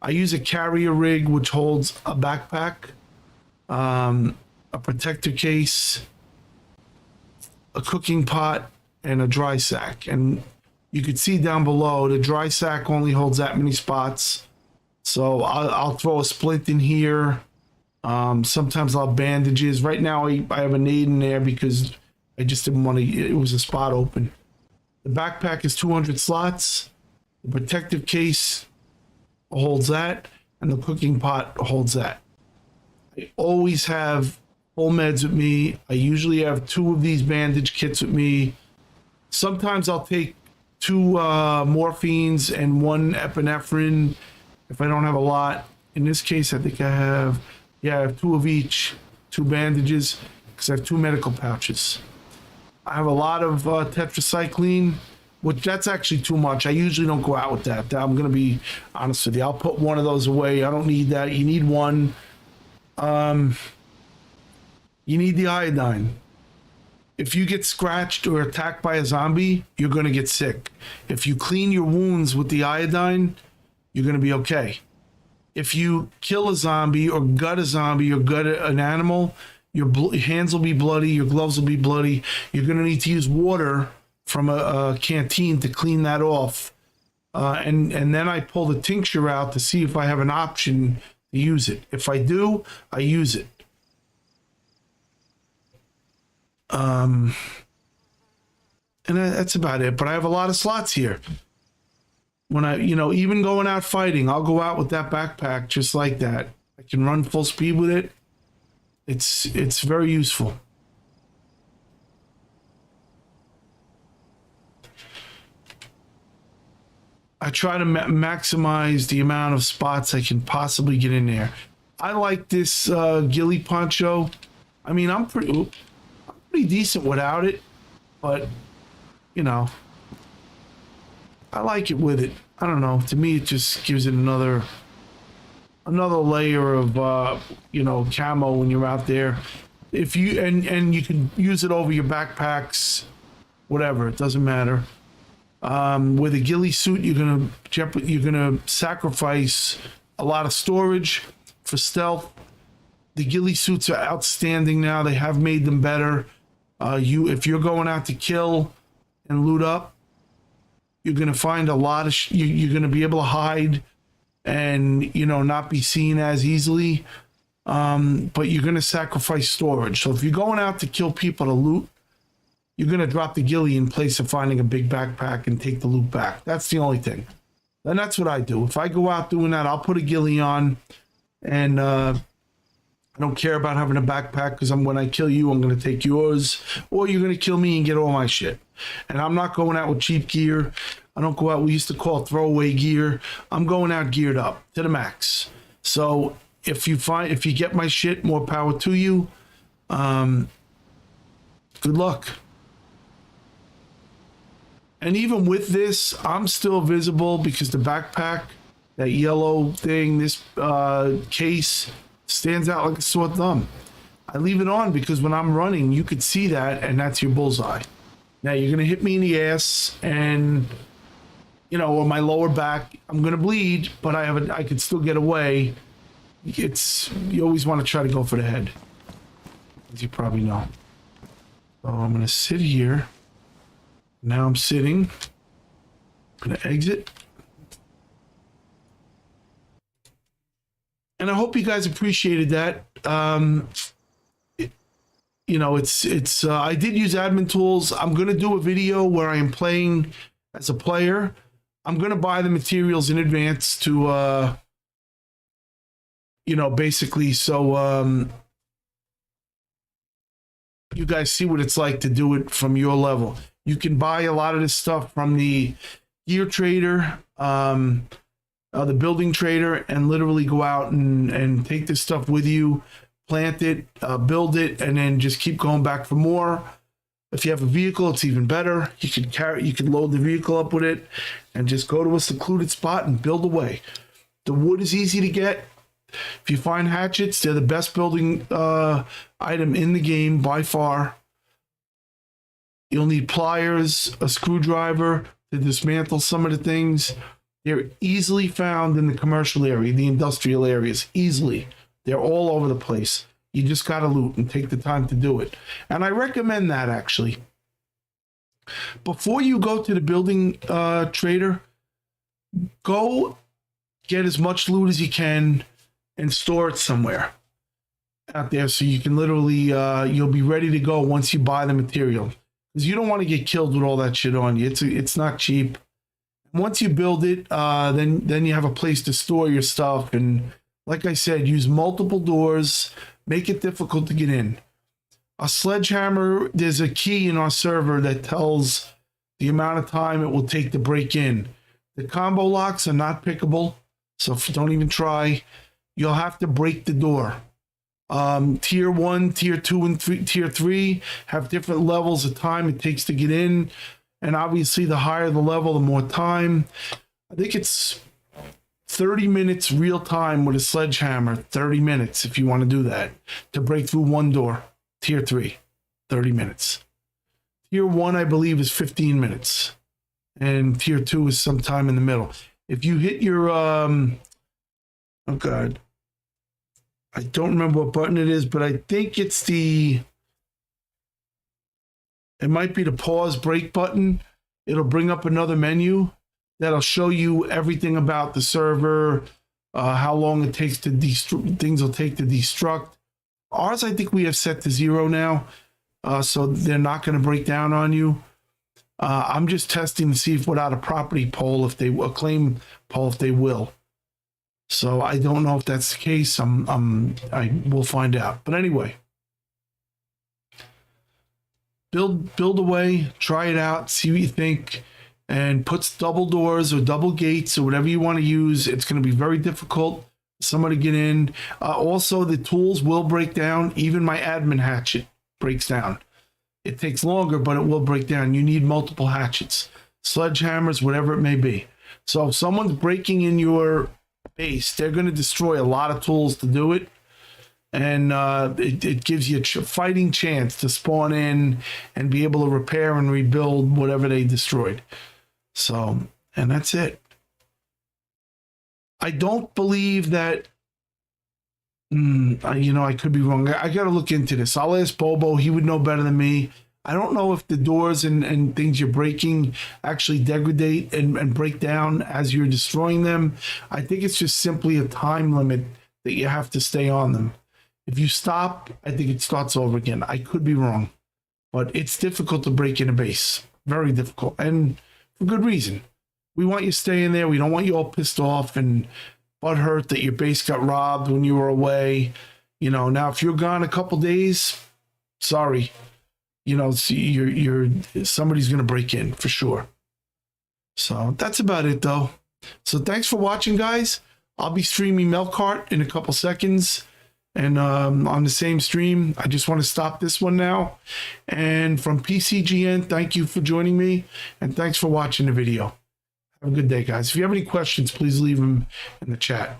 I use a carrier rig which holds a backpack, a protector case, a cooking pot, and a dry sack. And you can see down below, the dry sack only holds that many spots. So I'll throw a splint in here. Sometimes I'll have bandages. Right now I have a nade in there because I just didn't want to, it was a spot open. The backpack is 200 slots. The protective case holds that, and the cooking pot holds that. I always have full meds with me. I usually have 2 of these bandage kits with me. Sometimes I'll take 2 morphines and 1 epinephrine if I don't have a lot. In this case, I think I have 2 of each, 2 bandages, because I have 2 medical pouches. I have a lot of tetracycline, which that's actually too much. I usually don't go out with that. I'm going to be honest with you. I'll put 1 of those away. I don't need that. You need 1. You need the iodine. If you get scratched or attacked by a zombie, you're going to get sick. If you clean your wounds with the iodine, you're going to be okay. If you kill a zombie or gut a zombie or gut an animal, your hands will be bloody, your gloves will be bloody. You're going to need to use water from a canteen to clean that off. And then I pull the tincture out to see if I have an option to use it. If I do, I use it. And that's about it. But I have a lot of slots here. When I, even going out fighting, I'll go out with that backpack just like that. I can run full speed with it. It's very useful. I try to maximize the amount of spots I can possibly get in there. I like this ghillie poncho. I mean, I'm pretty decent without it, but I like it with it. I don't know. To me, it just gives it another layer of camo when you're out there. If you and you can use it over your backpacks, whatever. It doesn't matter. With a ghillie suit, you're gonna sacrifice a lot of storage for stealth. The ghillie suits are outstanding now. They have made them better. If you're going out to kill and loot up, you're gonna find a lot of you're gonna be able to hide and not be seen as easily. But you're gonna sacrifice storage. So if you're going out to kill people to loot, you're going to drop the ghillie in place of finding a big backpack and take the loot back. That's the only thing. And that's what I do. If I go out doing that, I'll put a ghillie on. And I don't care about having a backpack because when I kill you, I'm going to take yours. Or you're going to kill me and get all my shit. And I'm not going out with cheap gear. I don't go out, we used to call it throwaway gear. I'm going out geared up to the max. So if you get my shit, more power to you. Good luck. And even with this, I'm still visible because the backpack, that yellow thing, this case, Stands out like a sore thumb. I leave it on because when I'm running, you could see that, and that's your bullseye. Now you're gonna hit me in the ass, and or my lower back. I'm gonna bleed, but I could still get away. You always want to try to go for the head, as you probably know. So I'm gonna sit here. Now I'm sitting. I'm gonna exit. And I hope you guys appreciated that. I did use admin tools. I'm going to do a video where I am playing as a player. I'm going to buy the materials in advance to, basically so you guys see what it's like to do it from your level. You can buy a lot of this stuff from the gear trader, the building trader, and literally go out and take this stuff with you, plant it, build it, and then just keep going back for more. If you have a vehicle, it's even better. You can load the vehicle up with it and just go to a secluded spot and build away. The wood is easy to get. If you find hatchets, they're the best building item in the game by far. You'll need pliers, a screwdriver to dismantle some of the things. They're easily found in the commercial area, the industrial areas, easily. They're all over the place. You just got to loot and take the time to do it. And I recommend that, actually. Before you go to the building trader, go get as much loot as you can and store it somewhere out there so you can literally, you'll be ready to go once you buy the material. Because you don't want to get killed with all that shit on you. It's not cheap. Once you build it, then you have a place to store your stuff. And like I said, use multiple doors. Make it difficult to get in. A sledgehammer, there's a key in our server that tells the amount of time it will take to break in. The combo locks are not pickable, so don't even try. You'll have to break the door. Tier 1, Tier 2, and Tier 3 have different levels of time it takes to get in. And obviously, the higher the level, the more time. I think it's 30 minutes real time with a sledgehammer. 30 minutes if you want to do that. To break through one door. Tier 3, 30 minutes. Tier 1, I believe, is 15 minutes. And Tier 2 is sometime in the middle. If you hit your... oh, God. I don't remember what button it is, but I think it's the... It might be the pause break button. It'll bring up another menu that'll show you everything about the server, how long it takes to things will take to destruct. Ours, I think we have set to 0 now, so they're not going to break down on you. I'm just testing to see if without a property poll, if they a claim poll, if they will. So I don't know if that's the case. I will find out. But anyway. Build away, try it out, see what you think, and put double doors or double gates or whatever you want to use. It's going to be very difficult for somebody to get in. Also, the tools will break down. Even my admin hatchet breaks down. It takes longer, but it will break down. You need multiple hatchets, sledgehammers, whatever it may be. So if someone's breaking in your base, they're going to destroy a lot of tools to do it. And it gives you a fighting chance to spawn in and be able to repair and rebuild whatever they destroyed. So, and that's it. I don't believe that, I could be wrong. I got to look into this. I'll ask Bobo. He would know better than me. I don't know if the doors and things you're breaking actually degrade and break down as you're destroying them. I think it's just simply a time limit that you have to stay on them. If you stop, I think it starts over again. I could be wrong, but it's difficult to break in a base. Very difficult, and for good reason. We want you staying there. We don't want you all pissed off and butthurt that your base got robbed when you were away. Now if you're gone a couple days, sorry. Somebody's going to break in for sure. So that's about it, though. So thanks for watching, guys. I'll be streaming Melkart in a couple seconds. And on the same stream, I just want to stop this one now. And from PCGN, thank you for joining me. And thanks for watching the video. Have a good day, guys. If you have any questions, please leave them in the chat.